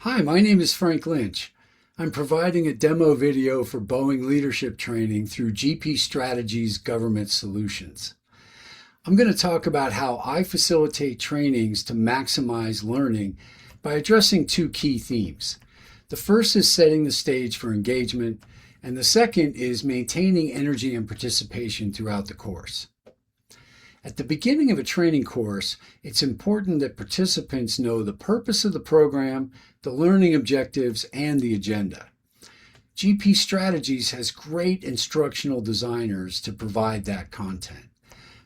Hi, my name is Frank Lynch. I'm providing a demo video for Boeing leadership training through GP Strategies Government Solutions. I'm going to talk about how I facilitate trainings to maximize learning by addressing two key themes. The first is setting the stage for engagement, and the second is maintaining energy and participation throughout the course. At the beginning of a training course, it's important that participants know the purpose of the program, the learning objectives, and the agenda. GP Strategies has great instructional designers to provide that content.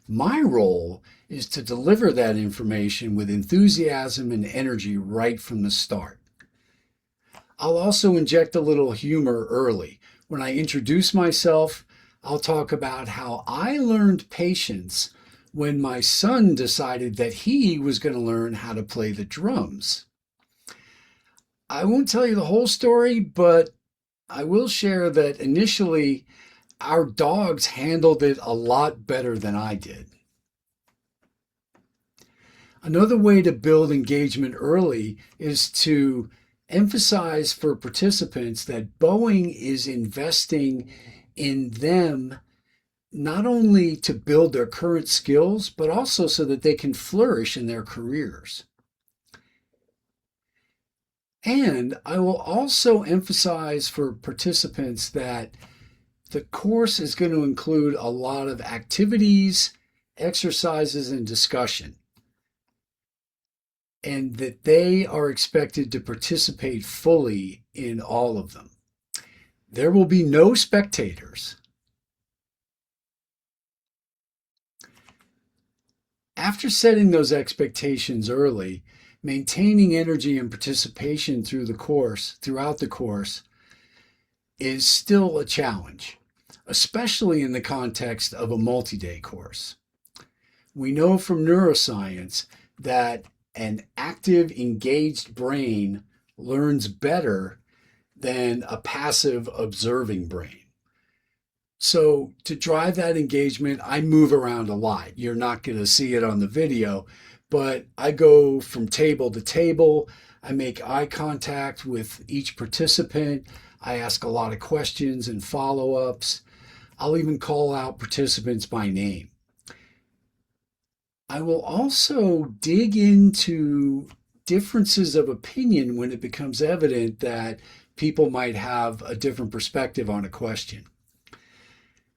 My role is to deliver that information with enthusiasm and energy right from the start. I'll also inject a little humor early. When I introduce myself, I'll talk about how I learned patience when my son decided that he was going to learn how to play the drums. I won't tell you the whole story, but I will share that initially our dogs handled it a lot better than I did. Another way to build engagement early is to emphasize for participants that Boeing is investing in them not only to build their current skills, but also so that they can flourish in their careers. And I will also emphasize for participants that the course is going to include a lot of activities, exercises, and discussion, and that they are expected to participate fully in all of them. There will be no spectators. After setting those expectations early, maintaining energy and participation throughout the course, is still a challenge, especially in the context of a multi-day course. We know from neuroscience that an active, engaged brain learns better than a passive, observing brain. So to drive that engagement, I move around a lot. You're not going to see it on the video, but I go from table to table. I make eye contact with each participant. I ask a lot of questions and follow-ups. I'll even call out participants by name. I will also dig into differences of opinion when it becomes evident that people might have a different perspective on a question.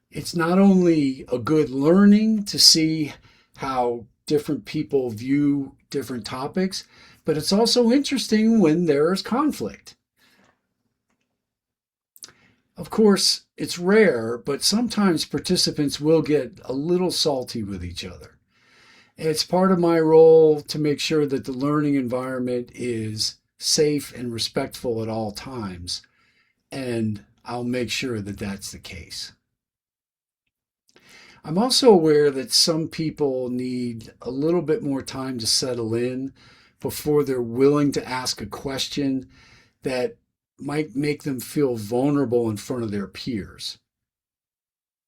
It's not only a good learning to see how different people view different topics, but it's also interesting when there is conflict. Of course, it's rare, but sometimes participants will get a little salty with each other. It's part of my role to make sure that the learning environment is safe and respectful at all times, and I'll make sure that that's the case. I'm also aware that some people need a little bit more time to settle in before they're willing to ask a question that might make them feel vulnerable in front of their peers.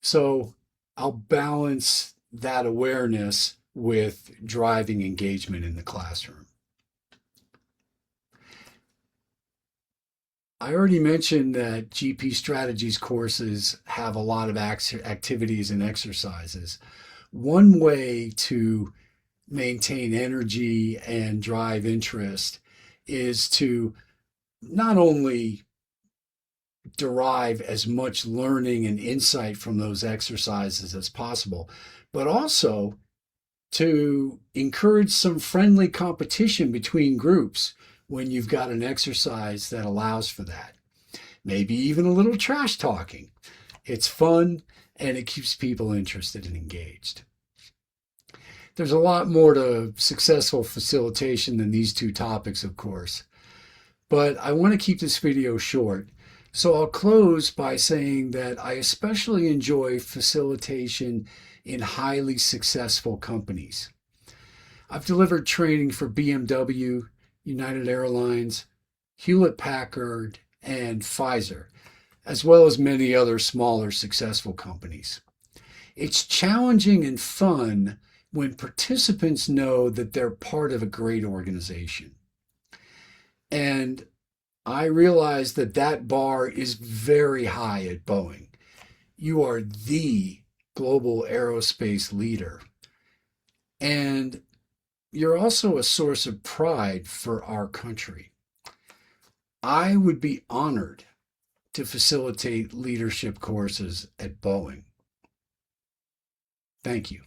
So I'll balance that awareness with driving engagement in the classroom. I already mentioned that GP Strategies courses have a lot of activities and exercises. One way to maintain energy and drive interest is to not only derive as much learning and insight from those exercises as possible, but also to encourage some friendly competition between groups when you've got an exercise that allows for that. Maybe even a little trash talking. It's fun and it keeps people interested and engaged. There's a lot more to successful facilitation than these two topics, of course, but I want to keep this video short. So I'll close by saying that I especially enjoy facilitation in highly successful companies. I've delivered training for BMW, United Airlines, Hewlett-Packard, and Pfizer, as well as many other smaller successful companies. It's challenging and fun when participants know that they're part of a great organization. And I realize that that bar is very high at Boeing. You are the global aerospace leader. And you're also a source of pride for our country. I would be honored to facilitate leadership courses at Boeing. Thank you.